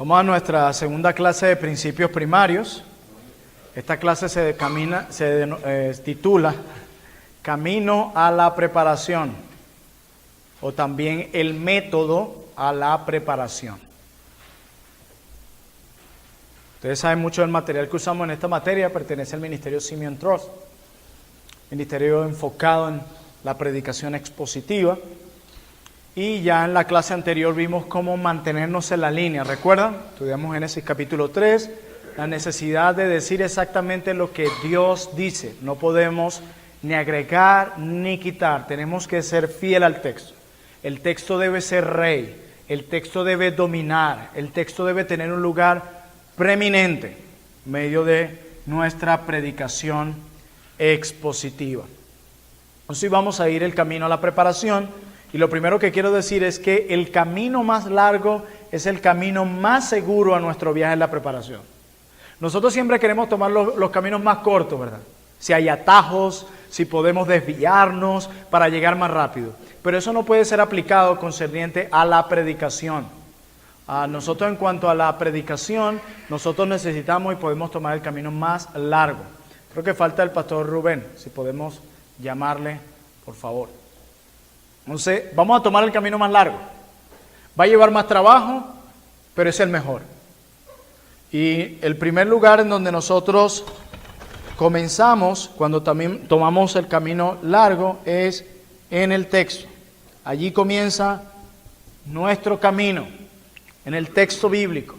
Vamos a nuestra segunda clase de principios primarios. Esta clase se titula Camino a la preparación, o también el método a la preparación. Ustedes saben mucho del material que usamos en esta materia, pertenece al Ministerio Simeon Trust, ministerio enfocado en la predicación expositiva. Y ya en la clase anterior vimos cómo mantenernos en la línea, ¿recuerdan? Estudiamos Génesis capítulo 3, la necesidad de decir exactamente lo que Dios dice. No podemos ni agregar ni quitar, tenemos que ser fiel al texto. El texto debe ser rey, el texto debe dominar, el texto debe tener un lugar preeminente en medio de nuestra predicación expositiva. Entonces vamos a ir el camino a la preparación. Y lo primero que quiero decir es que el camino más largo es el camino más seguro a nuestro viaje en la preparación. Nosotros siempre queremos tomar los caminos más cortos, ¿verdad? Si hay atajos, si podemos desviarnos para llegar más rápido. Pero eso no puede ser aplicado concerniente a la predicación. Nosotros en cuanto a la predicación, nosotros necesitamos y podemos tomar el camino más largo. Creo que falta el pastor Rubén, si podemos llamarle, por favor. Entonces, vamos a tomar el camino más largo. Va a llevar más trabajo, pero es el mejor. Y el primer lugar en donde nosotros comenzamos, cuando también tomamos el camino largo, es en el texto. Allí comienza nuestro camino, en el texto bíblico.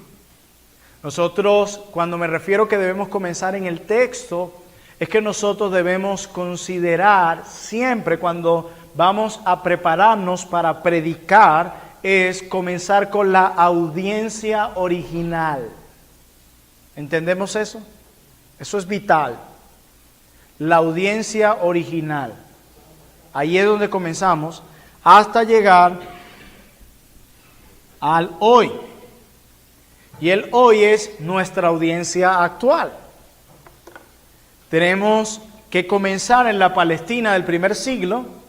Nosotros, cuando me refiero que debemos comenzar en el texto, es que nosotros debemos considerar siempre cuando vamos a prepararnos para predicar, es comenzar con la audiencia original. ¿Entendemos eso? Eso es vital. La audiencia original. Ahí es donde comenzamos hasta llegar al hoy. Y el hoy es nuestra audiencia actual. Tenemos que comenzar en la Palestina del primer siglo,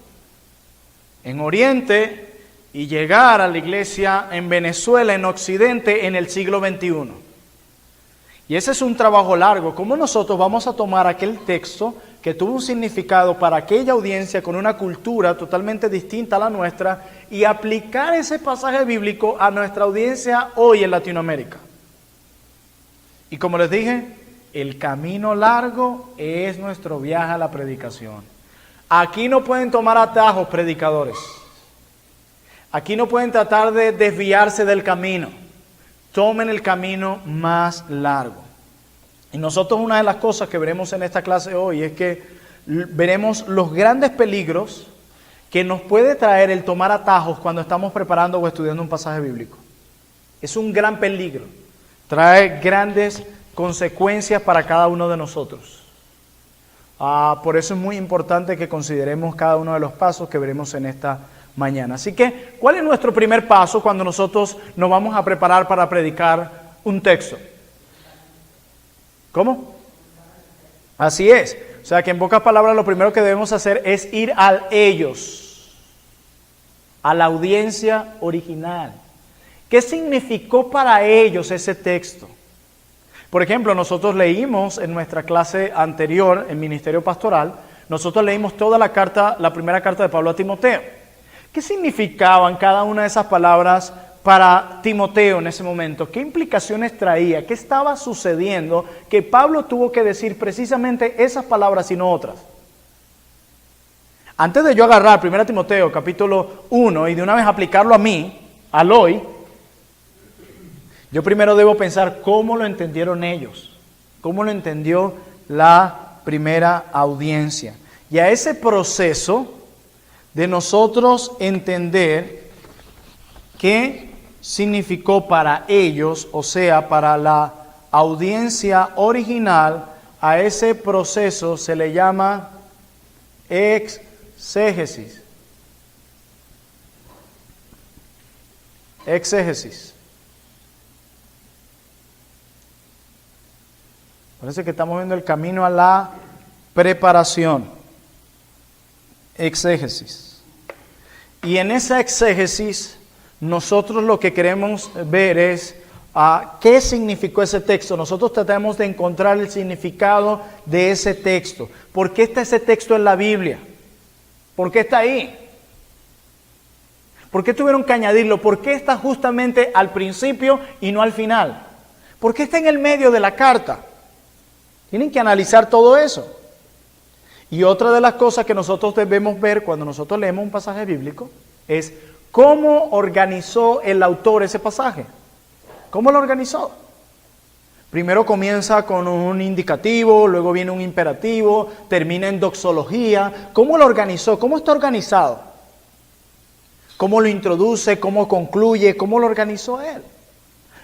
en Oriente, y llegar a la iglesia en Venezuela, en Occidente, en el siglo XXI. Y ese es un trabajo largo. ¿Cómo nosotros vamos a tomar aquel texto que tuvo un significado para aquella audiencia con una cultura totalmente distinta a la nuestra y aplicar ese pasaje bíblico a nuestra audiencia hoy en Latinoamérica? Y como les dije, el camino largo es nuestro viaje a la predicación. Aquí no pueden tomar atajos, predicadores. Aquí no pueden tratar de desviarse del camino. Tomen el camino más largo. Y nosotros una de las cosas que veremos en esta clase hoy es que veremos los grandes peligros que nos puede traer el tomar atajos cuando estamos preparando o estudiando un pasaje bíblico. Es un gran peligro. Trae grandes consecuencias para cada uno de nosotros. Por eso es muy importante que consideremos cada uno de los pasos que veremos en esta mañana. Así que, ¿cuál es nuestro primer paso cuando nosotros nos vamos a preparar para predicar un texto? ¿Cómo? Así es. O sea que en pocas palabras lo primero que debemos hacer es ir a ellos, a la audiencia original. ¿Qué significó para ellos ese texto? Por ejemplo, nosotros leímos en nuestra clase anterior, en Ministerio Pastoral, nosotros leímos toda la carta, la primera carta de Pablo a Timoteo. ¿Qué significaban cada una de esas palabras para Timoteo en ese momento? ¿Qué implicaciones traía? ¿Qué estaba sucediendo que Pablo tuvo que decir precisamente esas palabras y no otras? Antes de yo agarrar 1 Timoteo capítulo 1 y de una vez aplicarlo a mí, al hoy, yo primero debo pensar cómo lo entendieron ellos, cómo lo entendió la primera audiencia. Y a ese proceso de nosotros entender qué significó para ellos, o sea, para la audiencia original, a ese proceso se le llama exégesis. Exégesis. Parece que estamos viendo el camino a la preparación. Exégesis. Y en esa exégesis, nosotros lo que queremos ver es ¿qué significó ese texto? Nosotros tratamos de encontrar el significado de ese texto. ¿Por qué está ese texto en la Biblia? ¿Por qué está ahí? ¿Por qué tuvieron que añadirlo? ¿Por qué está justamente al principio y no al final? ¿Por qué está en el medio de la carta? Tienen que analizar todo eso. Y otra de las cosas que nosotros debemos ver cuando nosotros leemos un pasaje bíblico es cómo organizó el autor ese pasaje. ¿Cómo lo organizó? Primero comienza con un indicativo, luego viene un imperativo, termina en doxología. ¿Cómo lo organizó? ¿Cómo está organizado? ¿Cómo lo introduce? ¿Cómo concluye? ¿Cómo lo organizó él?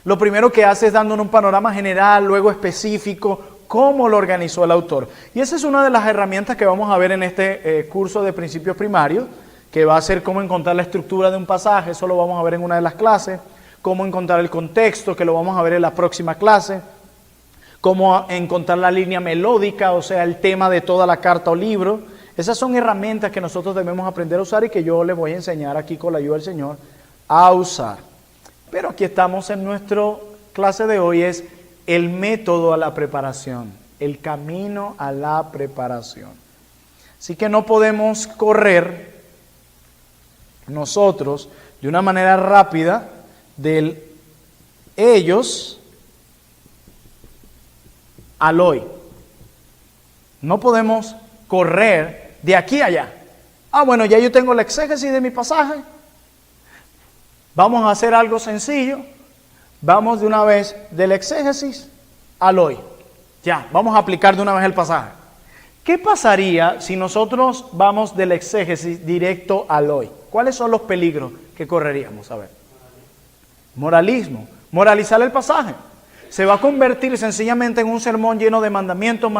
Lo primero que hace es dándonos un panorama general, luego específico, cómo lo organizó el autor. Y esa es una de las herramientas que vamos a ver en este curso de principios primarios, que va a ser cómo encontrar la estructura de un pasaje, eso lo vamos a ver en una de las clases, cómo encontrar el contexto, que lo vamos a ver en la próxima clase, cómo encontrar la línea melódica, o sea, el tema de toda la carta o libro. Esas son herramientas que nosotros debemos aprender a usar y que yo les voy a enseñar aquí con la ayuda del Señor a usar. Pero aquí estamos en nuestra clase de hoy, es el método a la preparación, el camino a la preparación. Así que no podemos correr nosotros de una manera rápida del ellos al hoy. No podemos correr de aquí a allá. Bueno, ya yo tengo la exégesis de mi pasaje. Vamos a hacer algo sencillo. Vamos de una vez del exégesis al hoy. Ya, vamos a aplicar de una vez el pasaje. ¿Qué pasaría si nosotros vamos del exégesis directo al hoy? ¿Cuáles son los peligros que correríamos? A ver. Moralismo. Moralizar el pasaje. Se va a convertir sencillamente en un sermón lleno de mandamientos,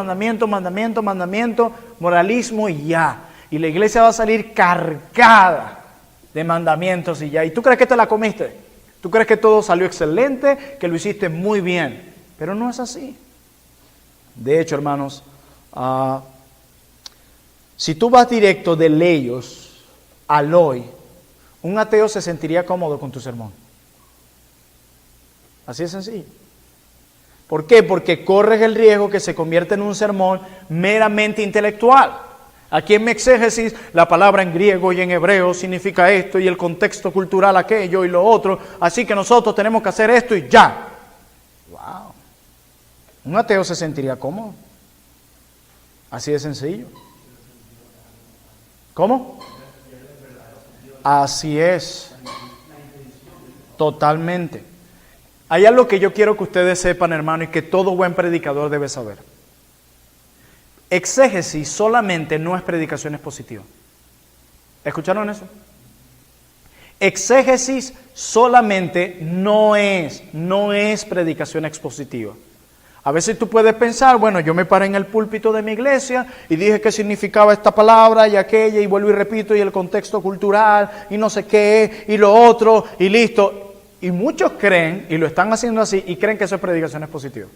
moralismo y ya. Y la iglesia va a salir cargada de mandamientos y ya. ¿Y tú crees que te la comiste? ¿Tú crees que todo salió excelente, que lo hiciste muy bien? Pero no es así. De hecho, hermanos, si tú vas directo de ellos al hoy, un ateo se sentiría cómodo con tu sermón. Así de sencillo. ¿Por qué? Porque corres el riesgo que se convierta en un sermón meramente intelectual. Aquí en mi exégesis, la palabra en griego y en hebreo significa esto y el contexto cultural aquello y lo otro. Así que nosotros tenemos que hacer esto y ya. ¡Wow! Un ateo se sentiría cómodo. Así de sencillo. ¿Cómo? Así es. Totalmente. Hay algo que yo quiero que ustedes sepan, hermano, y que todo buen predicador debe saber. Exégesis solamente no es predicación expositiva. ¿Escucharon eso? Exégesis solamente no es predicación expositiva. A veces tú puedes pensar, bueno, yo me paré en el púlpito de mi iglesia y dije qué significaba esta palabra y aquella, y vuelvo y repito, y el contexto cultural, y no sé qué, y lo otro, y listo. Y muchos creen, y lo están haciendo así, y creen que eso es predicación expositiva.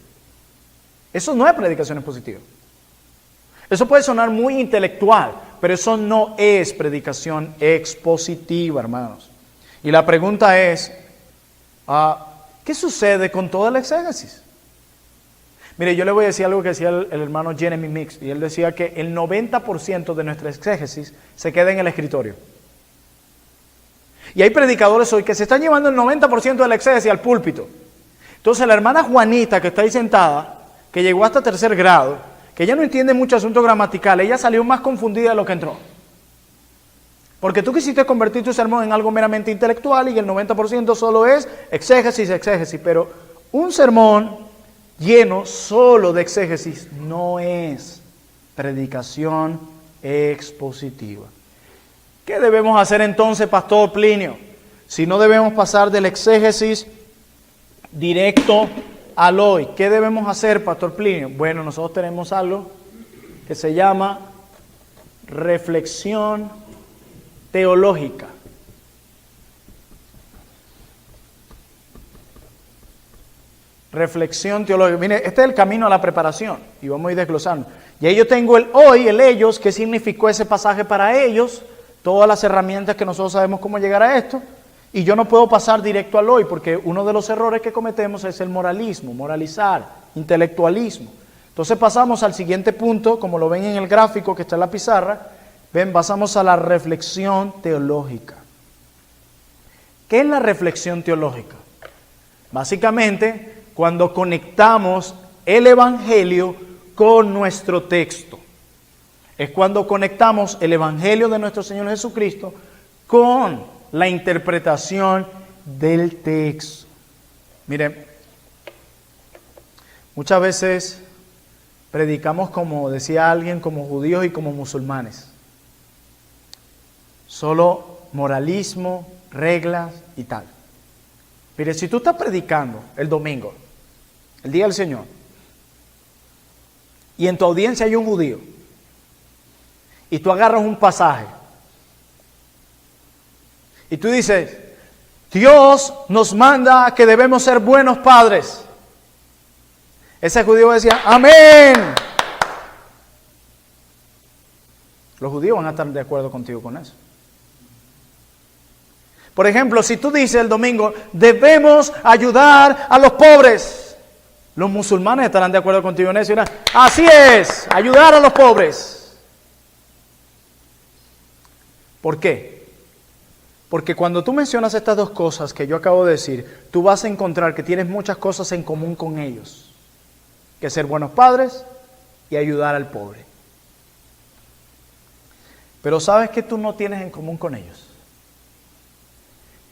Eso no es predicación expositiva. Eso puede sonar muy intelectual, pero eso no es predicación expositiva, hermanos. Y la pregunta es, ¿qué sucede con toda la exégesis? Mire, yo le voy a decir algo que decía el hermano Jeremy Mix, y él decía que el 90% de nuestra exégesis se queda en el escritorio. Y hay predicadores hoy que se están llevando el 90% de la exégesis al púlpito. Entonces la hermana Juanita, que está ahí sentada, que llegó hasta 3er grado, que ella no entiende mucho asunto gramatical, ella salió más confundida de lo que entró. Porque tú quisiste convertir tu sermón en algo meramente intelectual y el 90% solo es exégesis, pero un sermón lleno solo de exégesis no es predicación expositiva. ¿Qué debemos hacer entonces, Pastor Plinio? Si no debemos pasar del exégesis directo al hoy, ¿qué debemos hacer, Pastor Plinio? Bueno, nosotros tenemos algo que se llama reflexión teológica. Reflexión teológica. Mire, este es el camino a la preparación y vamos a ir desglosando. Y ahí yo tengo el hoy, el ellos, qué significó ese pasaje para ellos, todas las herramientas que nosotros sabemos cómo llegar a esto. Y yo no puedo pasar directo al hoy, porque uno de los errores que cometemos es el moralismo, moralizar, intelectualismo. Entonces pasamos al siguiente punto, como lo ven en el gráfico que está en la pizarra. Ven, pasamos a la reflexión teológica. ¿Qué es la reflexión teológica? Básicamente, cuando conectamos el Evangelio con nuestro texto. Es cuando conectamos el Evangelio de nuestro Señor Jesucristo con la interpretación del texto. Miren, muchas veces predicamos, como decía alguien, como judíos y como musulmanes. Solo moralismo, reglas y tal. Mire, si tú estás predicando el domingo, el día del Señor, y en tu audiencia hay un judío, y tú agarras un pasaje, y tú dices, Dios nos manda que debemos ser buenos padres. Ese judío decía, amén. Los judíos van a estar de acuerdo contigo con eso. Por ejemplo, si tú dices el domingo, debemos ayudar a los pobres, los musulmanes estarán de acuerdo contigo en eso y dirán, así es, ayudar a los pobres. ¿Por qué? Porque cuando tú mencionas estas dos cosas que yo acabo de decir, tú vas a encontrar que tienes muchas cosas en común con ellos, que ser buenos padres y ayudar al pobre. Pero ¿sabes qué tú no tienes en común con ellos?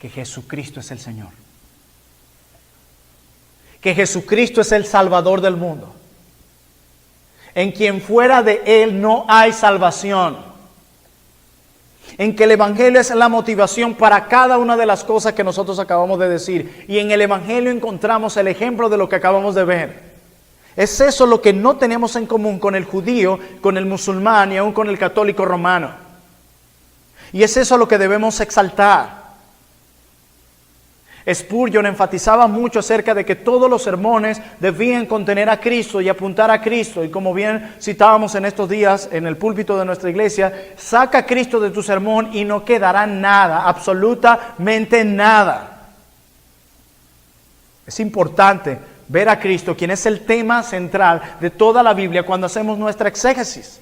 Que Jesucristo es el Señor. Que Jesucristo es el Salvador del mundo. En quien fuera de Él no hay salvación. En que el Evangelio es la motivación para cada una de las cosas que nosotros acabamos de decir. Y en el Evangelio encontramos el ejemplo de lo que acabamos de ver. Es eso lo que no tenemos en común con el judío, con el musulmán y aún con el católico romano. Y es eso lo que debemos exaltar. Spurgeon enfatizaba mucho acerca de que todos los sermones debían contener a Cristo y apuntar a Cristo. Y como bien citábamos en estos días en el púlpito de nuestra iglesia, saca a Cristo de tu sermón y no quedará nada, absolutamente nada. Es importante ver a Cristo, quien es el tema central de toda la Biblia cuando hacemos nuestra exégesis.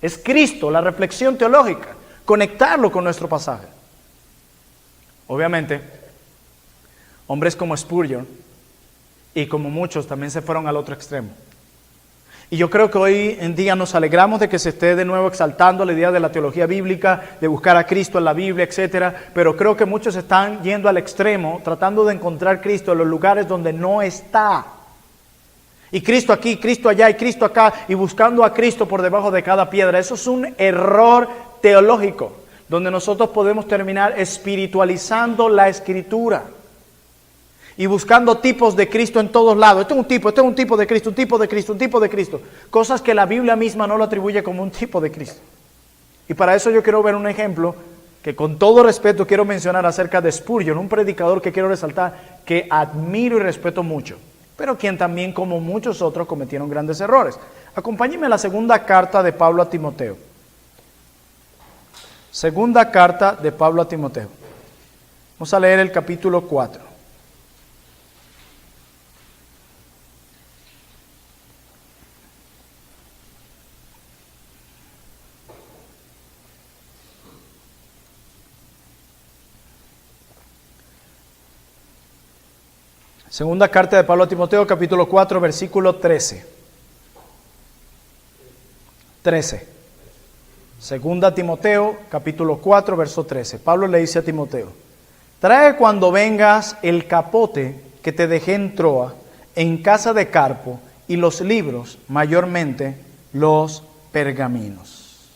Es Cristo, la reflexión teológica, conectarlo con nuestro pasaje. Obviamente, hombres como Spurgeon y como muchos también se fueron al otro extremo. Y yo creo que hoy en día nos alegramos de que se esté de nuevo exaltando la idea de la teología bíblica, de buscar a Cristo en la Biblia, etcétera. Pero creo que muchos están yendo al extremo, tratando de encontrar Cristo en los lugares donde no está. Y Cristo aquí, Cristo allá y Cristo acá, y buscando a Cristo por debajo de cada piedra. Eso es un error teológico, donde nosotros podemos terminar espiritualizando la Escritura. Y buscando tipos de Cristo en todos lados. Este es un tipo de Cristo, un tipo de Cristo, un tipo de Cristo. Cosas que la Biblia misma no lo atribuye como un tipo de Cristo. Y para eso yo quiero ver un ejemplo que con todo respeto quiero mencionar acerca de Spurgeon, un predicador que quiero resaltar, que admiro y respeto mucho, pero quien también, como muchos otros, cometieron grandes errores. Acompáñenme a la segunda carta de Pablo a Timoteo. Segunda carta de Pablo a Timoteo. Vamos a leer el capítulo 4. Segunda carta de Pablo a Timoteo, capítulo 4, versículo 13. 13. Segunda Timoteo, capítulo 4, verso 13. Pablo le dice a Timoteo, trae cuando vengas el capote que te dejé en Troa, en casa de Carpo, y los libros, mayormente los pergaminos.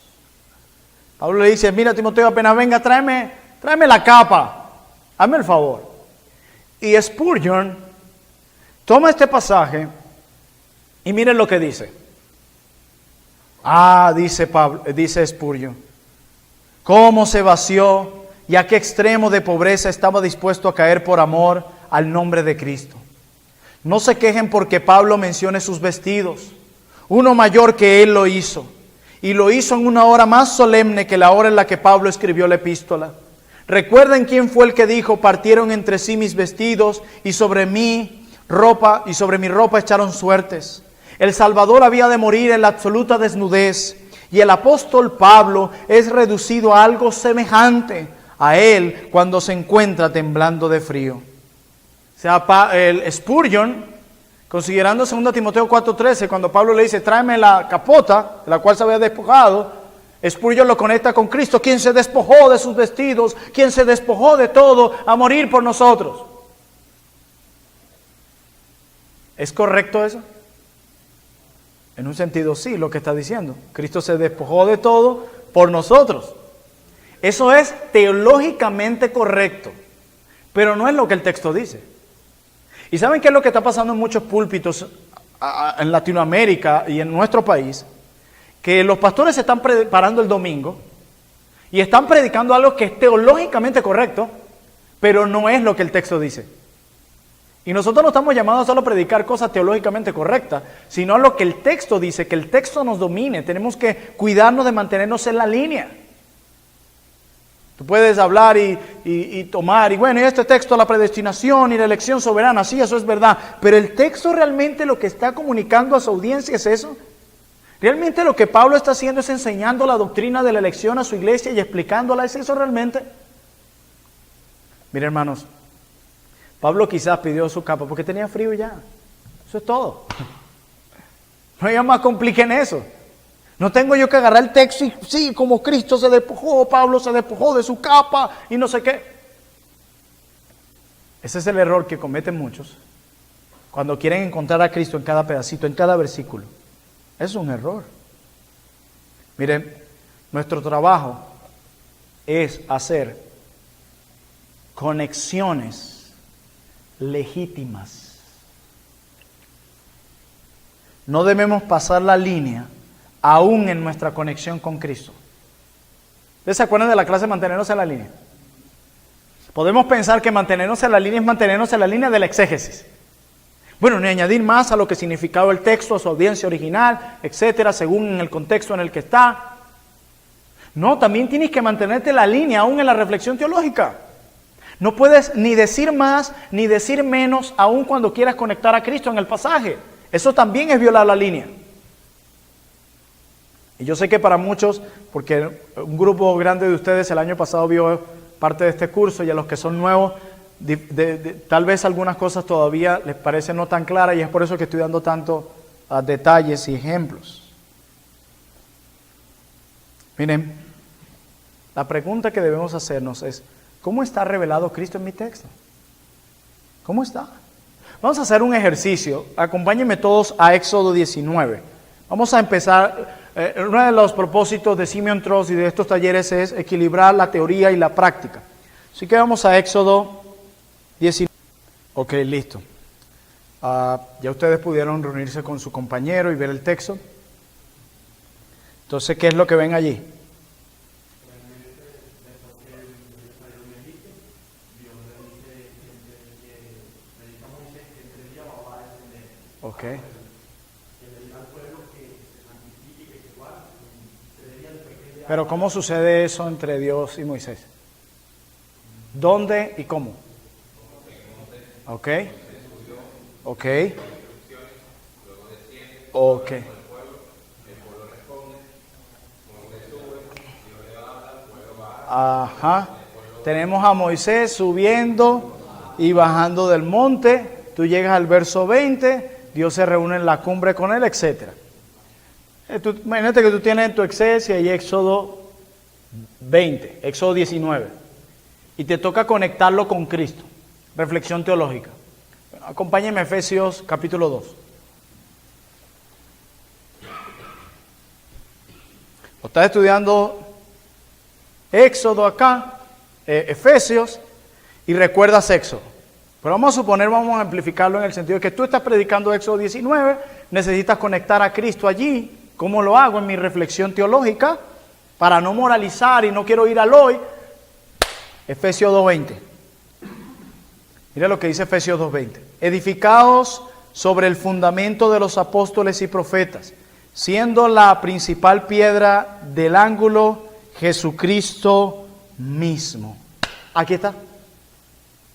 Pablo le dice, mira Timoteo, apenas venga, tráeme la capa, hazme el favor. Y Spurgeon toma este pasaje y miren lo que dice. Dice Spurgeon, cómo se vació y a qué extremo de pobreza estaba dispuesto a caer por amor al nombre de Cristo. No se quejen porque Pablo mencione sus vestidos. Uno mayor que él lo hizo, y lo hizo en una hora más solemne que la hora en la que Pablo escribió la epístola. Recuerden quién fue el que dijo: partieron entre sí mis vestidos y sobre mi ropa echaron suertes. El Salvador había de morir en la absoluta desnudez, y el apóstol Pablo es reducido a algo semejante a él cuando se encuentra temblando de frío. O sea, el Spurgeon, considerando 2 Timoteo 4:13, cuando Pablo le dice: tráeme la capota, de la cual se había despojado, Spurgeon lo conecta con Cristo, quien se despojó de sus vestidos, quien se despojó de todo a morir por nosotros. ¿Es correcto eso? En un sentido sí, lo que está diciendo. Cristo se despojó de todo por nosotros. Eso es teológicamente correcto, pero no es lo que el texto dice. ¿Y saben qué es lo que está pasando en muchos púlpitos en Latinoamérica y en nuestro país? Que los pastores se están preparando el domingo y están predicando algo que es teológicamente correcto, pero no es lo que el texto dice. Y nosotros no estamos llamados solo a predicar cosas teológicamente correctas, sino lo que el texto dice, que el texto nos domine. Tenemos que cuidarnos de mantenernos en la línea. Tú puedes hablar y tomar, y bueno, y este texto, la predestinación y la elección soberana, sí, eso es verdad. Pero el texto realmente lo que está comunicando a su audiencia es eso. Realmente lo que Pablo está haciendo es enseñando la doctrina de la elección a su iglesia y explicándola. ¿Es eso realmente? Mire, hermanos, Pablo quizás pidió su capa porque tenía frío ya. Eso es todo. No hay más complique en eso. No tengo yo que agarrar el texto y sí, como Cristo se despojó, Pablo se despojó de su capa y no sé qué. Ese es el error que cometen muchos cuando quieren encontrar a Cristo en cada pedacito, en cada versículo. Es un error. Miren, nuestro trabajo es hacer conexiones legítimas. No debemos pasar la línea aún en nuestra conexión con Cristo. ¿Ustedes se acuerdan de la clase de mantenernos en la línea? Podemos pensar que mantenernos en la línea es mantenernos en la línea de la exégesis. Bueno, ni añadir más a lo que significaba el texto, a su audiencia original, etcétera, según en el contexto en el que está. No, también tienes que mantenerte en la línea aún en la reflexión teológica. No puedes ni decir más ni decir menos aún cuando quieras conectar a Cristo en el pasaje. Eso también es violar la línea. Y yo sé que para muchos, porque un grupo grande de ustedes el año pasado vio parte de este curso, y a los que son nuevos, tal vez algunas cosas todavía les parecen no tan claras, y es por eso que estoy dando tantos detalles y ejemplos. Miren, la pregunta que debemos hacernos es: ¿cómo está revelado Cristo en mi texto? ¿Cómo está? Vamos a hacer un ejercicio. Acompáñenme todos a Éxodo 19. Vamos a empezar. Uno de los propósitos de Simeon Trust y de estos talleres es equilibrar la teoría y la práctica. Así que vamos a Éxodo 19. Ok, listo. Ya ustedes pudieron reunirse con su compañero y ver el texto. Entonces, ¿qué es lo que ven allí? Ok. Pero ¿cómo sucede eso entre Dios y Moisés? ¿Dónde y cómo? Ok. Ok. Ok. Ajá. Tenemos a Moisés subiendo y bajando del monte. Tú llegas al verso 20, Dios se reúne en la cumbre con él, etc. Imagínate que tú tienes en tu Excel y hay Éxodo 20, Éxodo 19, y te toca conectarlo con Cristo. Reflexión teológica. Acompáñenme a Efesios capítulo 2. O estás estudiando Éxodo acá, Efesios, y recuerdas Éxodo. Pero vamos a suponer, vamos a amplificarlo en el sentido de que tú estás predicando Éxodo 19, necesitas conectar a Cristo allí. ¿Cómo lo hago en mi reflexión teológica? Para no moralizar y no quiero ir al hoy. Efesios 2:20. Mira lo que dice Efesios 2:20. Edificaos sobre el fundamento de los apóstoles y profetas, siendo la principal piedra del ángulo Jesucristo mismo. Aquí está.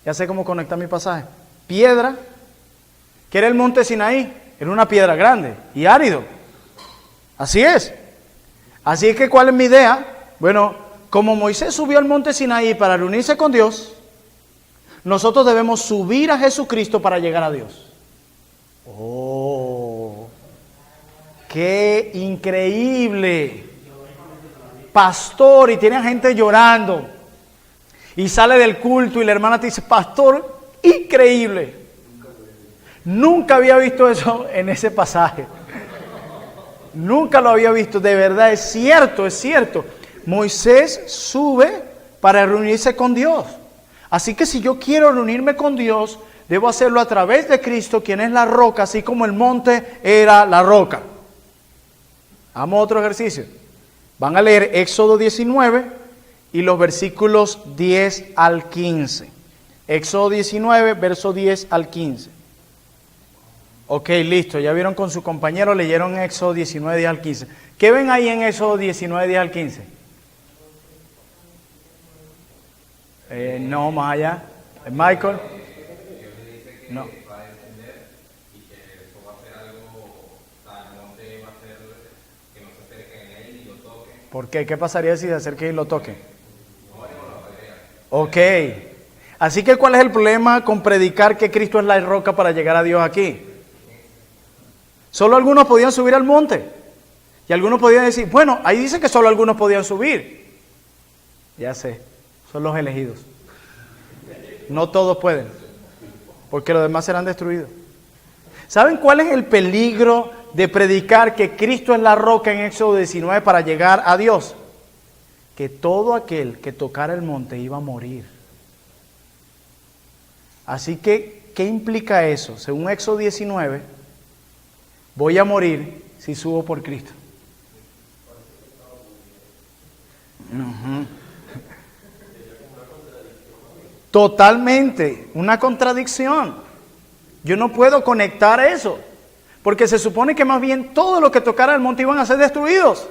Ya sé cómo conectar mi pasaje. Piedra. ¿Qué era el monte Sinaí? Era una piedra grande y árido. Así es. Así es que, ¿cuál es mi idea? Bueno, como Moisés subió al monte Sinaí para reunirse con Dios, nosotros debemos subir a Jesucristo para llegar a Dios. ¡Oh! ¡Qué increíble! Pastor, y tiene a gente llorando. Y sale del culto y la hermana te dice, pastor, increíble. Nunca había visto eso en ese pasaje. Nunca lo había visto, de verdad, es cierto, es cierto. Moisés sube para reunirse con Dios. Así que si yo quiero reunirme con Dios, debo hacerlo a través de Cristo, quien es la roca, así como el monte era la roca. Vamos a otro ejercicio. Van a leer Éxodo 19 y los versículos 10 al 15. Éxodo 19, verso 10 al 15. Ok, listo, ya vieron con su compañero, leyeron Éxodo 19, 10 al 15. ¿Qué ven ahí en Éxodo 19, 10 al 15? No, más allá. Michael. No. ¿Por qué? ¿Qué pasaría si se acerque y lo toque? Ok. Así que, ¿cuál es el problema con predicar que Cristo es la roca para llegar a Dios aquí? Solo algunos podían subir al monte. Y algunos podían decir, bueno, ahí dice que solo algunos podían subir. Ya sé, son los elegidos. No todos pueden, porque los demás serán destruidos. ¿Saben cuál es el peligro de predicar que Cristo es la roca en Éxodo 19 para llegar a Dios? Que todo aquel que tocara el monte iba a morir. Así que, ¿qué implica eso? Según Éxodo 19, voy a morir si subo por Cristo. Totalmente, una contradicción. Yo no puedo conectar eso, porque se supone que más bien todo lo que tocara el monte iban a ser destruidos.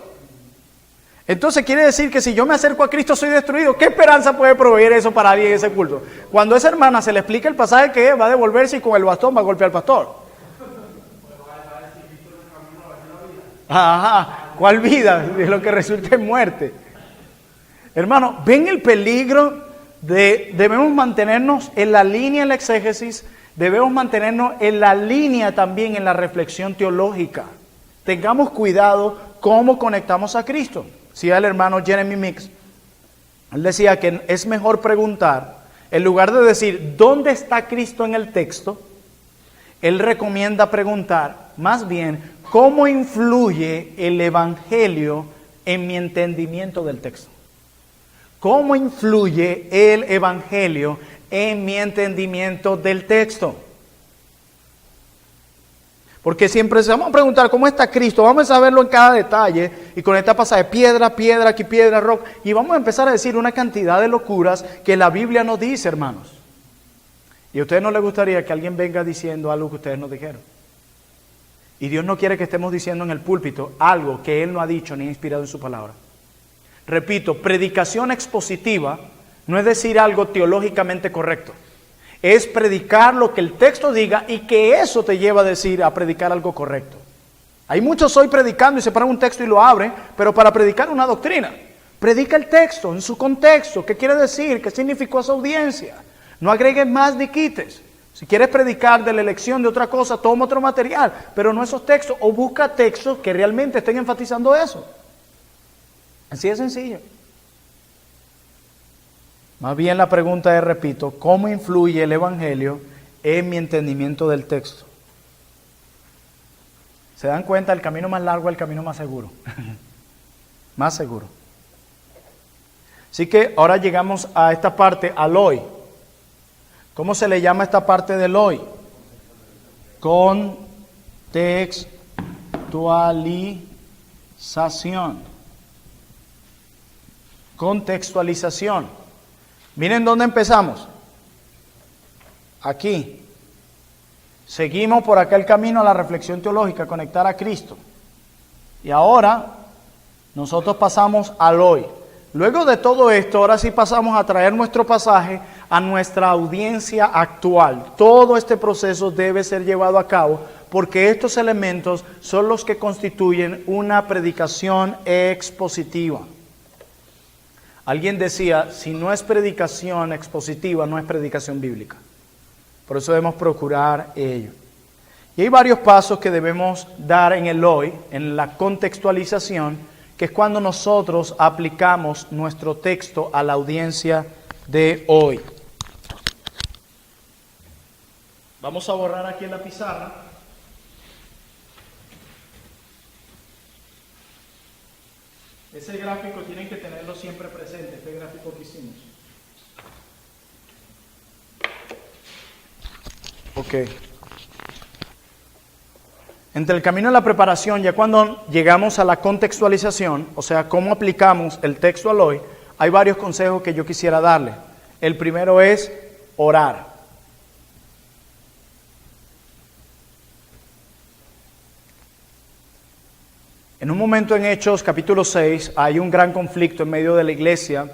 Entonces quiere decir que si yo me acerco a Cristo soy destruido. ¿Qué esperanza puede proveer eso para alguien en ese culto? Cuando a esa hermana se le explica el pasaje que va a devolverse y con el bastón va a golpear al pastor. Ajá, ¿cuál vida? De lo que resulta en muerte. Hermano, ¿ven el peligro debemos mantenernos en la línea del exégesis, debemos mantenernos en la línea también en la reflexión teológica? Tengamos cuidado cómo conectamos a Cristo. Decía el hermano Jeremy Mix, él decía que es mejor preguntar, en lugar de decir ¿dónde está Cristo en el texto? Él recomienda preguntar más bien ¿cómo influye el Evangelio en mi entendimiento del texto? ¿Cómo influye el Evangelio en mi entendimiento del texto? Porque siempre se vamos a preguntar ¿cómo está Cristo? Vamos a saberlo en cada detalle y con esta pasada de piedra, piedra, aquí piedra, roca. Y vamos a empezar a decir una cantidad de locuras que la Biblia no dice, hermanos. Y a ustedes no les gustaría que alguien venga diciendo algo que ustedes no dijeron. Y Dios no quiere que estemos diciendo en el púlpito algo que Él no ha dicho ni ha inspirado en su palabra. Repito, predicación expositiva no es decir algo teológicamente correcto. Es predicar lo que el texto diga y que eso te lleva a decir, a predicar algo correcto. Hay muchos hoy predicando y se paran un texto y lo abren, pero para predicar una doctrina. Predica el texto en su contexto, qué quiere decir, qué significó esa audiencia. No agregues más ni quites. Si quieres predicar de la elección de otra cosa, toma otro material, pero no esos textos, o busca textos que realmente estén enfatizando eso. Así de sencillo. Más bien la pregunta es, repito, ¿cómo influye el Evangelio en mi entendimiento del texto? ¿Se dan cuenta? El camino más largo es el camino más seguro. Más seguro. Así que ahora llegamos a esta parte, al hoy. ¿Cómo se le llama esta parte del hoy? Contextualización. Contextualización. Miren dónde empezamos. Aquí. Seguimos por acá el camino a la reflexión teológica, conectar a Cristo. Y ahora nosotros pasamos al hoy. luego de todo esto, ahora sí pasamos a traer nuestro pasaje a nuestra audiencia actual. Todo este proceso debe ser llevado a cabo porque estos elementos son los que constituyen una predicación expositiva. Alguien decía, si no es predicación expositiva, no es predicación bíblica. Por eso debemos procurar ello. Y hay varios pasos que debemos dar en el hoy, en la contextualización, que es cuando nosotros aplicamos nuestro texto a la audiencia de hoy. Vamos a borrar aquí en la pizarra. Ese gráfico tienen que tenerlo siempre presente, este gráfico que hicimos. Ok. Entre el camino de la preparación, ya cuando llegamos a la contextualización, o sea, cómo aplicamos el texto al hoy, hay varios consejos que yo quisiera darle. El primero es orar. En un momento en Hechos, capítulo 6, hay un gran conflicto en medio de la iglesia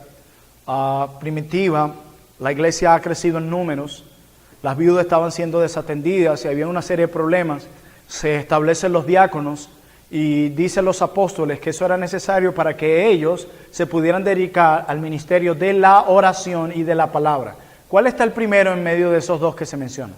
primitiva. La iglesia ha crecido en números, las viudas estaban siendo desatendidas y había una serie de problemas. Se establecen los diáconos y dicen los apóstoles que eso era necesario para que ellos se pudieran dedicar al ministerio de la oración y de la palabra. ¿Cuál está el primero en medio de esos dos que se mencionan?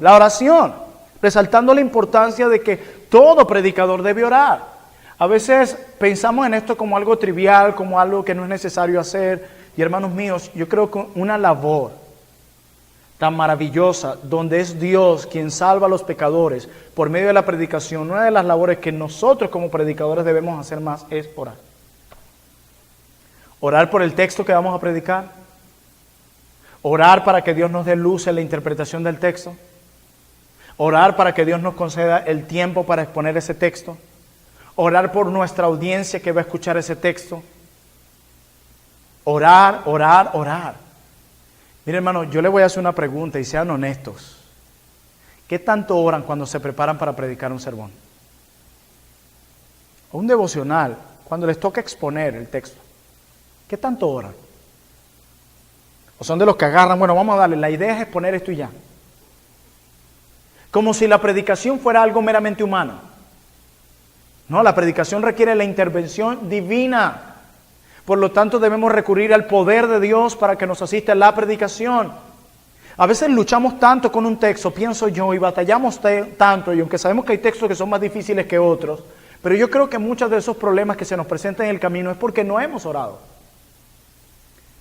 La oración, resaltando la importancia de que todo predicador debe orar. A veces pensamos en esto como algo trivial, como algo que no es necesario hacer. Y hermanos míos, yo creo que una labor tan maravillosa, donde es Dios quien salva a los pecadores por medio de la predicación, una de las labores que nosotros como predicadores debemos hacer más es orar. Orar por el texto que vamos a predicar. Orar para que Dios nos dé luz en la interpretación del texto. Orar para que Dios nos conceda el tiempo para exponer ese texto. Orar por nuestra audiencia que va a escuchar ese texto. Orar, orar, orar. Mire, hermano, yo le voy a hacer una pregunta y sean honestos. ¿Qué tanto oran cuando se preparan para predicar un sermón? O un devocional, cuando les toca exponer el texto. ¿Qué tanto oran? O son de los que agarran, bueno, vamos a darle, la idea es exponer esto y ya. Como si la predicación fuera algo meramente humano. No, la predicación requiere la intervención divina. Por lo tanto, debemos recurrir al poder de Dios para que nos asista en la predicación. A veces luchamos tanto con un texto, pienso yo, y batallamos tanto, y aunque sabemos que hay textos que son más difíciles que otros, pero yo creo que muchos de esos problemas que se nos presentan en el camino es porque no hemos orado.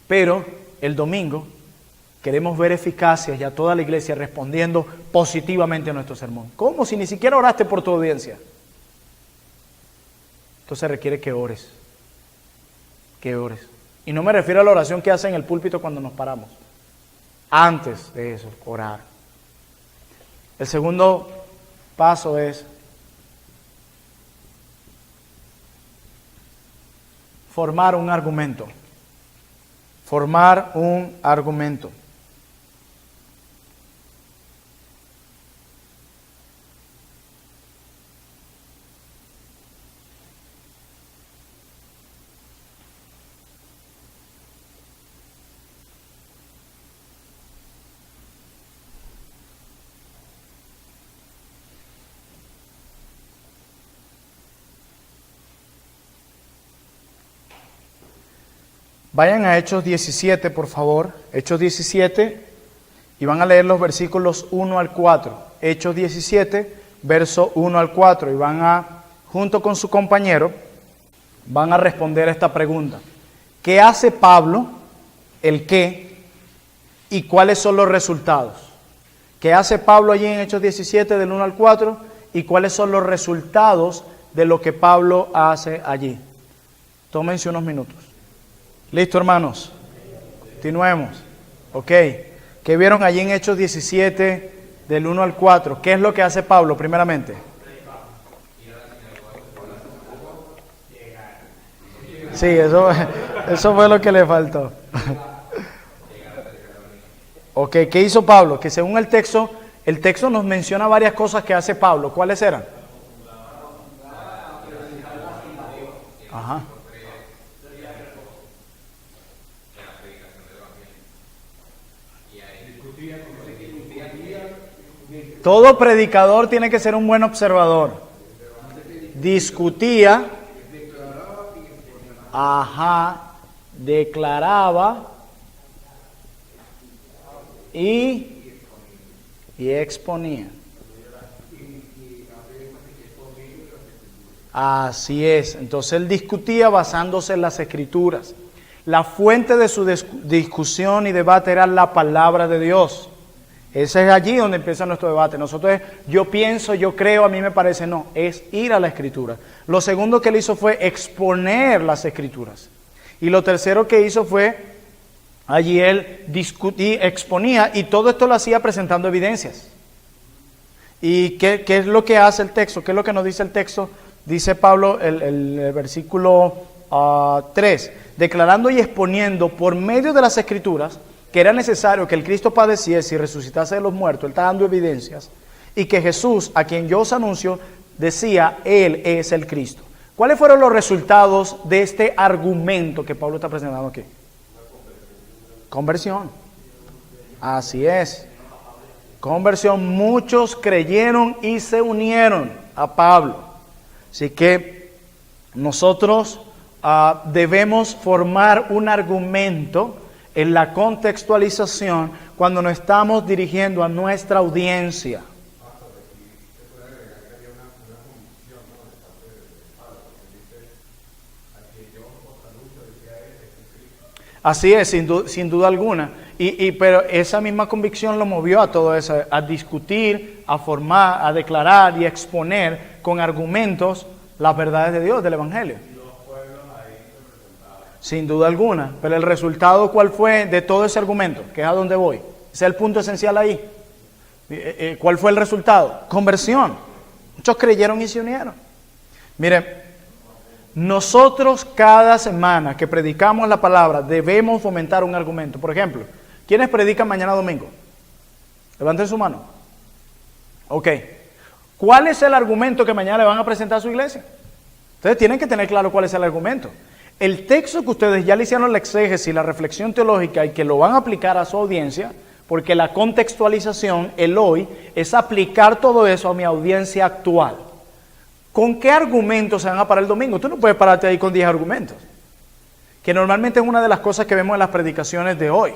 Pero el domingo queremos ver eficacia y a toda la iglesia respondiendo positivamente a nuestro sermón. ¿Cómo? Si ni siquiera oraste por tu audiencia. Entonces requiere que ores. Que ores. Y no me refiero a la oración que hacen en el púlpito cuando nos paramos. Antes de eso, orar. El segundo paso es formar un argumento. Formar un argumento. Vayan a Hechos 17, por favor. Hechos 17, y van a leer los versículos 1 al 4. Hechos 17, verso 1 al 4. Y van a, junto con su compañero, van a responder a esta pregunta. ¿Qué hace Pablo? ¿El qué? ¿Y cuáles son los resultados? ¿Qué hace Pablo allí en Hechos 17, del 1 al 4? ¿Y cuáles son los resultados de lo que Pablo hace allí? Tómense unos minutos. ¿Listo, hermanos? Continuemos. Ok. ¿Qué vieron allí en Hechos 17, del 1 al 4? ¿Qué es lo que hace Pablo, primeramente? Sí, eso fue lo que le faltó. Ok, ¿qué hizo Pablo? Que según el texto nos menciona varias cosas que hace Pablo. ¿Cuáles eran? Ajá. Todo predicador tiene que ser un buen observador. Discutía, declaraba y exponía. Así es. Entonces él discutía basándose en las Escrituras. La fuente de su discusión y debate era la palabra de Dios. Ese es allí donde empieza nuestro debate. Nosotros yo pienso, yo creo, a mí me parece, no, es ir a la Escritura. Lo segundo que él hizo fue exponer las Escrituras. Y lo tercero que hizo fue, allí él discutía, exponía, y todo esto lo hacía presentando evidencias. ¿Y qué es lo que hace el texto? ¿Qué es lo que nos dice el texto? Dice Pablo, el versículo 3, declarando y exponiendo por medio de las Escrituras que era necesario que el Cristo padeciese y resucitase de los muertos. Él está dando evidencias. Y que Jesús, a quien yo os anuncio, decía, Él es el Cristo. ¿Cuáles fueron los resultados de este argumento que Pablo está presentando aquí? Conversión. Así es. Conversión. Muchos creyeron y se unieron a Pablo. Así que nosotros debemos formar un argumento en la contextualización cuando nos estamos dirigiendo a nuestra audiencia. Así es, sin duda alguna. Pero esa misma convicción lo movió a todo eso, a discutir, a formar, a declarar y a exponer con argumentos las verdades de Dios, del Evangelio. Sin duda alguna. Pero el resultado, ¿cuál fue de todo ese argumento? Que es a donde voy. Ese es el punto esencial ahí. ¿Cuál fue el resultado? Conversión. Muchos creyeron y se unieron. Mire, nosotros cada semana que predicamos la palabra debemos fomentar un argumento. Por ejemplo, ¿quiénes predican mañana domingo? Levanten su mano. Ok. ¿Cuál es el argumento que mañana le van a presentar a su iglesia? Ustedes tienen que tener claro cuál es el argumento. El texto que ustedes ya le hicieron la exégesis, la reflexión teológica y que lo van a aplicar a su audiencia, porque la contextualización, el hoy, es aplicar todo eso a mi audiencia actual. ¿Con qué argumentos se van a parar el domingo? Tú no puedes pararte ahí con 10 argumentos. Que normalmente es una de las cosas que vemos en las predicaciones de hoy.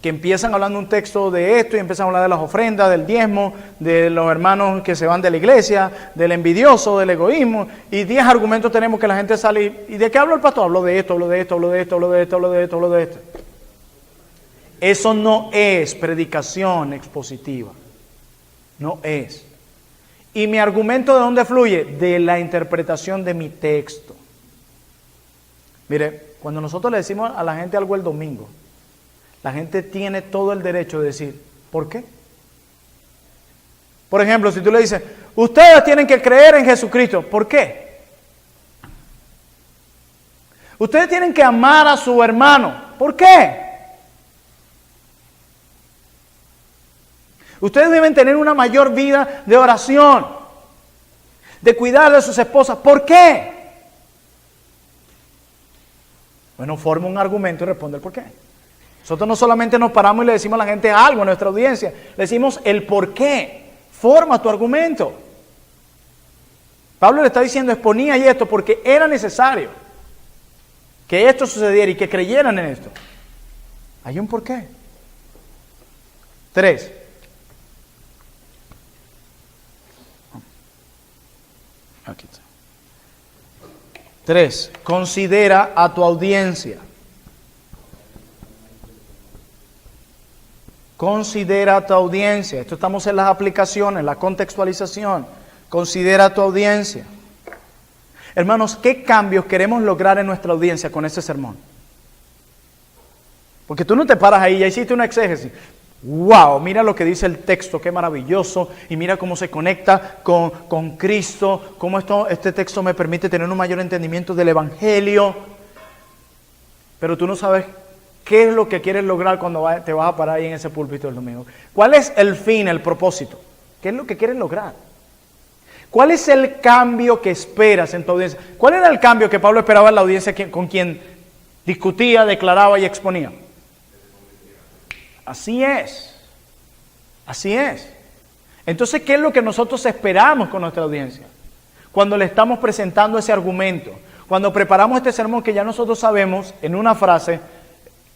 Que empiezan hablando un texto de esto y empiezan a hablar de las ofrendas, del diezmo, de los hermanos que se van de la iglesia, del envidioso, del egoísmo. Y 10 argumentos tenemos que la gente sale. ¿Y de qué hablo el pastor? Hablo de esto, hablo de esto, hablo de esto, hablo de esto, hablo de esto, hablo de esto. Eso no es predicación expositiva. No es. ¿Y mi argumento de dónde fluye? De la interpretación de mi texto. Mire, cuando nosotros le decimos a la gente algo el domingo, la gente tiene todo el derecho de decir, ¿por qué? Por ejemplo, si tú le dices, ustedes tienen que creer en Jesucristo, ¿por qué? Ustedes tienen que amar a su hermano, ¿por qué? Ustedes deben tener una mayor vida de oración, de cuidar de sus esposas, ¿por qué? Bueno, forma un argumento y responde el por qué. Nosotros no solamente nos paramos y le decimos a la gente algo, a nuestra audiencia, le decimos el por qué. Forma tu argumento. Pablo le está diciendo, exponía y esto porque era necesario que esto sucediera y que creyeran en esto. Hay un por qué. 3. Aquí está. 3. Considera a tu audiencia. Considera a tu audiencia. Esto estamos en las aplicaciones, la contextualización. Considera a tu audiencia. Hermanos, ¿qué cambios queremos lograr en nuestra audiencia con este sermón? Porque tú no te paras ahí, ya hiciste una exégesis. ¡Wow! Mira lo que dice el texto, qué maravilloso. Y mira cómo se conecta con Cristo. Cómo este texto me permite tener un mayor entendimiento del Evangelio. Pero tú no sabes qué es lo que quieres lograr cuando te vas a parar ahí en ese púlpito el domingo. ¿Cuál es el fin, el propósito? ¿Qué es lo que quieres lograr? ¿Cuál es el cambio que esperas en tu audiencia? ¿Cuál era el cambio que Pablo esperaba en la audiencia con quien discutía, declaraba y exponía? Así es. Así es. Entonces, ¿qué es lo que nosotros esperamos con nuestra audiencia? Cuando le estamos presentando ese argumento, cuando preparamos este sermón que ya nosotros sabemos en una frase,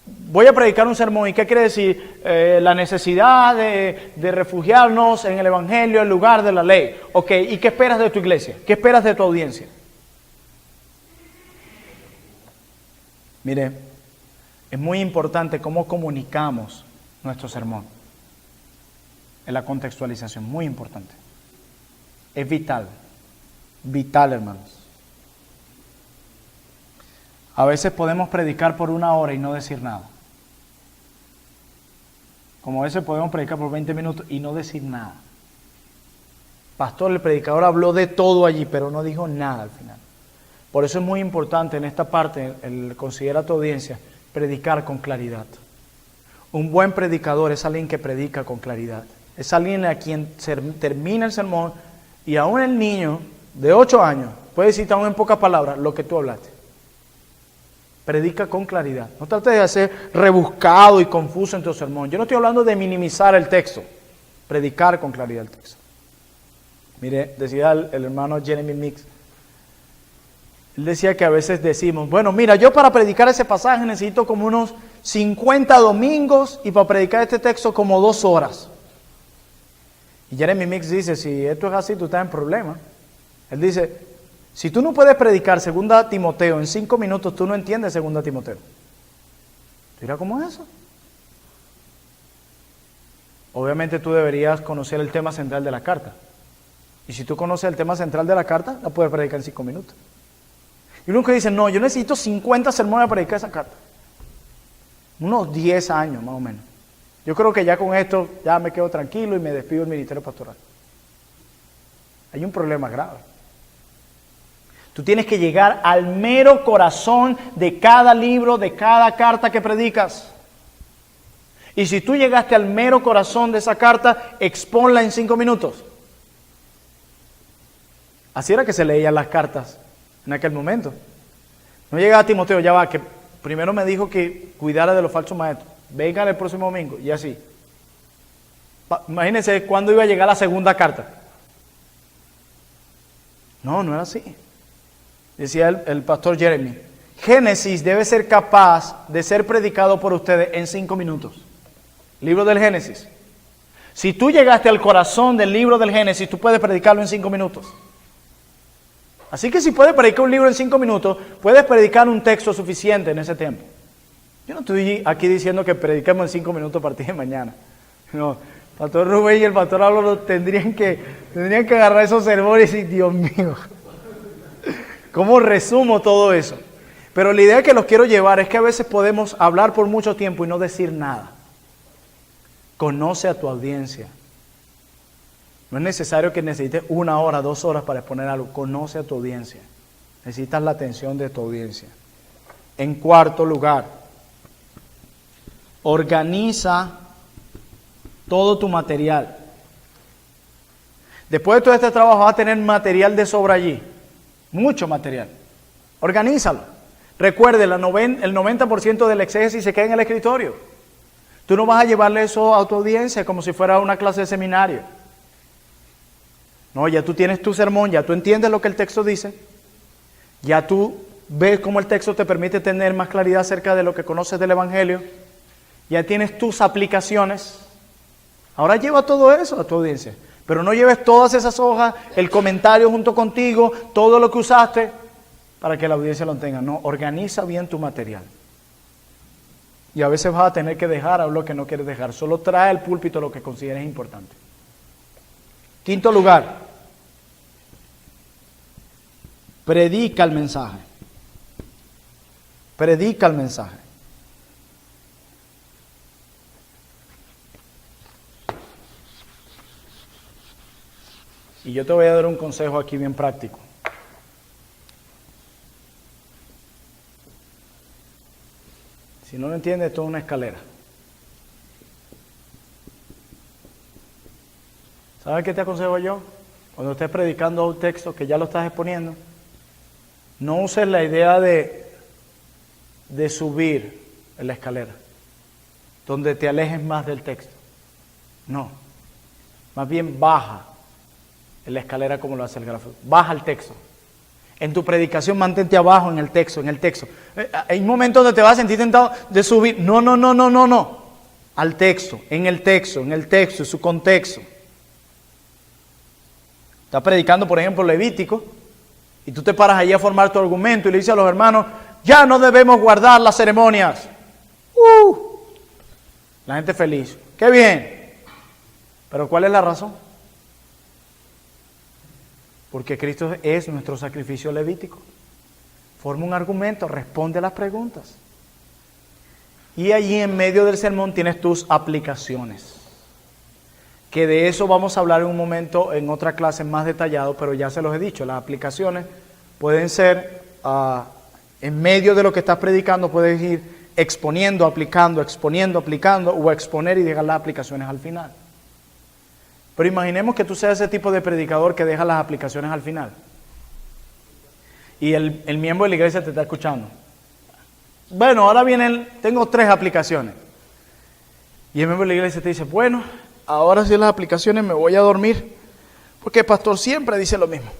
voy a predicar un sermón, ¿y qué quiere decir? La necesidad de refugiarnos en el Evangelio en lugar de la ley. Ok, ¿y qué esperas de tu iglesia? ¿Qué esperas de tu audiencia? Mire, es muy importante cómo comunicamos nuestro sermón. En la contextualización, muy importante. Es vital, vital, hermanos. A veces podemos predicar por 1 hora y no decir nada. Como a veces podemos predicar por 20 minutos y no decir nada. Pastor, el predicador habló de todo allí, pero no dijo nada al final. Por eso es muy importante en esta parte, el considera tu audiencia, predicar con claridad. Un buen predicador es alguien que predica con claridad. Es alguien a quien termina el sermón y aún el niño de 8 años puede decirte aún en pocas palabras lo que tú hablaste. Predica con claridad. No trates de hacer rebuscado y confuso en tu sermón. Yo no estoy hablando de minimizar el texto. Predicar con claridad el texto. Mire, decía el hermano Jeremy Mix. Él decía que a veces decimos, bueno, mira, yo para predicar ese pasaje necesito como unos 50 domingos y para predicar este texto como 2 horas. Y Jeremy Mix dice, si esto es así, tú estás en problema. Él dice, si tú no puedes predicar 2 Timoteo en 5 minutos, tú no entiendes 2 Timoteo. ¿Tú dirás cómo es eso? Obviamente tú deberías conocer el tema central de la carta. Y si tú conoces el tema central de la carta, la puedes predicar en 5 minutos. Y uno que dice, no, yo necesito 50 sermones para predicar esa carta. Unos 10 años más o menos. Yo creo que ya con esto ya me quedo tranquilo y me despido del ministerio pastoral. Hay un problema grave. Tú tienes que llegar al mero corazón de cada libro, de cada carta que predicas. Y si tú llegaste al mero corazón de esa carta, exponla en 5 minutos. Así era que se leían las cartas en aquel momento. No llegaba a Timoteo, ya va, que primero me dijo que cuidara de los falsos maestros. Vengan el próximo domingo, y así. Imagínense cuándo iba a llegar la segunda carta. No, no era así. Decía el pastor Jeremy, Génesis debe ser capaz de ser predicado por ustedes en 5 minutos. Libro del Génesis. Si tú llegaste al corazón del libro del Génesis, tú puedes predicarlo en 5 minutos. Así que si puedes predicar un libro en 5 minutos, puedes predicar un texto suficiente en ese tiempo. Yo no estoy aquí diciendo que prediquemos en 5 minutos a partir de mañana. No, el pastor Rubén y el pastor Álvaro tendrían que agarrar esos sermones y decir, Dios mío, ¿cómo resumo todo eso? Pero la idea que los quiero llevar es que a veces podemos hablar por mucho tiempo y no decir nada. Conoce a tu audiencia. No es necesario que necesites 1 hora, 2 horas para exponer algo. Conoce a tu audiencia. Necesitas la atención de tu audiencia. En cuarto lugar, organiza todo tu material. Después de todo este trabajo vas a tener material de sobra allí. Mucho material. Organízalo. Recuerde, el 90% del exégesis se queda en el escritorio. Tú no vas a llevarle eso a tu audiencia como si fuera una clase de seminario. No, ya tú tienes tu sermón, ya tú entiendes lo que el texto dice. Ya tú ves cómo el texto te permite tener más claridad acerca de lo que conoces del Evangelio. Ya tienes tus aplicaciones. Ahora lleva todo eso a tu audiencia. Pero no lleves todas esas hojas, el comentario junto contigo, todo lo que usaste, para que la audiencia lo tenga. No, organiza bien tu material. Y a veces vas a tener que dejar algo que no quieres dejar. Solo trae al púlpito lo que consideres importante. Quinto lugar, predica el mensaje. Predica el mensaje. Y yo te voy a dar un consejo aquí bien práctico. Si no lo entiendes, esto es una escalera. ¿Sabes qué te aconsejo yo? Cuando estés predicando un texto que ya lo estás exponiendo, no uses la idea de subir en la escalera, donde te alejes más del texto. No Más bien baja en la escalera como lo hace el gráfico. Baja el texto. En tu predicación mantente abajo en el texto, en el texto. Hay momentos donde te vas a sentir tentado de subir. No. Al texto, en el texto, en su contexto. Estás predicando, por ejemplo, Levítico, y tú te paras allí a formar tu argumento y le dices a los hermanos, ya no debemos guardar las ceremonias. La gente feliz. ¡Qué bien! Pero ¿cuál es la razón? Porque Cristo es nuestro sacrificio levítico. Forma un argumento, responde a las preguntas. Y allí en medio del sermón tienes tus aplicaciones. Que de eso vamos a hablar en un momento, en otra clase más detallado, pero ya se los he dicho, las aplicaciones pueden ser, en medio de lo que estás predicando, puedes ir exponiendo, aplicando, o exponer y dejar las aplicaciones al final. Pero imaginemos que tú seas ese tipo de predicador que deja las aplicaciones al final. Y el miembro de la iglesia te está escuchando. Bueno, ahora tengo 3 aplicaciones. Y el miembro de la iglesia te dice, bueno, ahora sí las aplicaciones me voy a dormir, porque el pastor siempre dice lo mismo.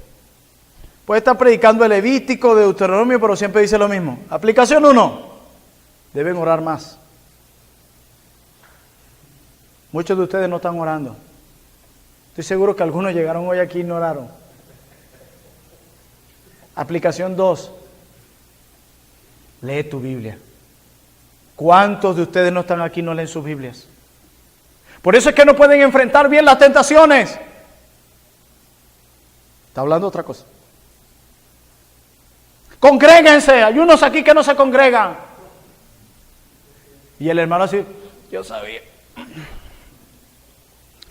Puede estar predicando el Levítico, de Deuteronomio, pero siempre dice lo mismo. Aplicación 1, deben orar más. Muchos de ustedes no están orando. Estoy seguro que algunos llegaron hoy aquí y no oraron. Aplicación 2, lee tu Biblia. ¿Cuántos de ustedes no están aquí y no leen sus Biblias? Por eso es que no pueden enfrentar bien las tentaciones. Está hablando otra cosa. Congréguense, hay unos aquí que no se congregan. Y el hermano así, yo sabía.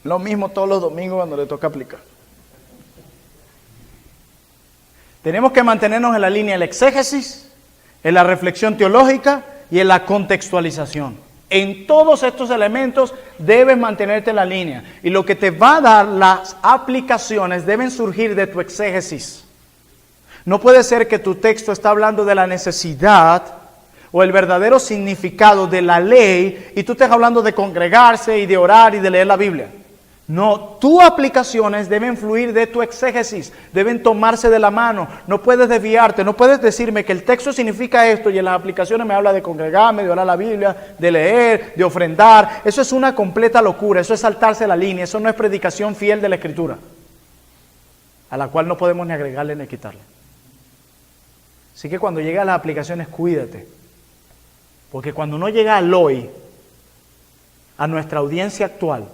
Lo mismo todos los domingos cuando le toca aplicar. Tenemos que mantenernos en la línea del exégesis, en la reflexión teológica y en la contextualización. En todos estos elementos debes mantenerte en la línea. Y lo que te va a dar las aplicaciones deben surgir de tu exégesis. No puede ser que tu texto está hablando de la necesidad o el verdadero significado de la ley y tú estés hablando de congregarse y de orar y de leer la Biblia. No, tus aplicaciones deben fluir de tu exégesis, deben tomarse de la mano. No puedes desviarte, no puedes decirme que el texto significa esto y en las aplicaciones me habla de congregarme, de orar la Biblia, de leer, de ofrendar. Eso es una completa locura, eso es saltarse la línea, eso no es predicación fiel de la Escritura, a la cual no podemos ni agregarle ni quitarle. Así que cuando llegue a las aplicaciones, cuídate, porque cuando uno llega al hoy, a nuestra audiencia actual,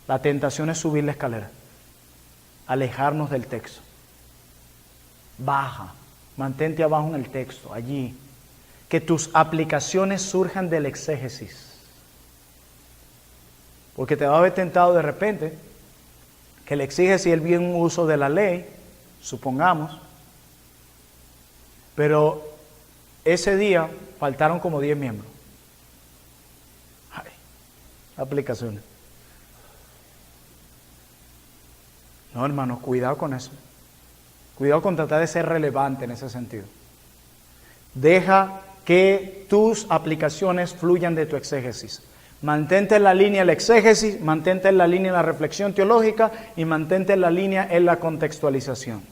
la tentación es subir la escalera, alejarnos del texto. Baja, mantente abajo en el texto, allí. Que tus aplicaciones surjan del exégesis. Porque te va a haber tentado de repente que el exégesis es el bien uso de la ley, supongamos, pero ese día faltaron como 10 miembros. Ay, aplicaciones. No, hermanos, cuidado con eso. Cuidado con tratar de ser relevante en ese sentido. Deja que tus aplicaciones fluyan de tu exégesis. Mantente en la línea del exégesis, mantente en la línea de la reflexión teológica y mantente en la línea en la contextualización.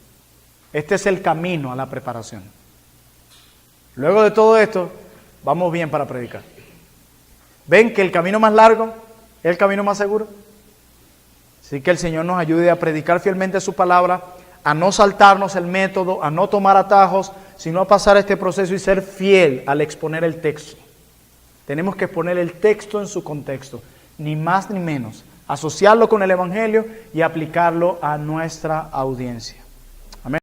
Este es el camino a la preparación. Luego de todo esto, vamos bien para predicar. ¿Ven que el camino más largo es el camino más seguro? Así que el Señor nos ayude a predicar fielmente su palabra, a no saltarnos el método, a no tomar atajos, sino a pasar este proceso y ser fiel al exponer el texto. Tenemos que exponer el texto en su contexto, ni más ni menos, asociarlo con el Evangelio y aplicarlo a nuestra audiencia.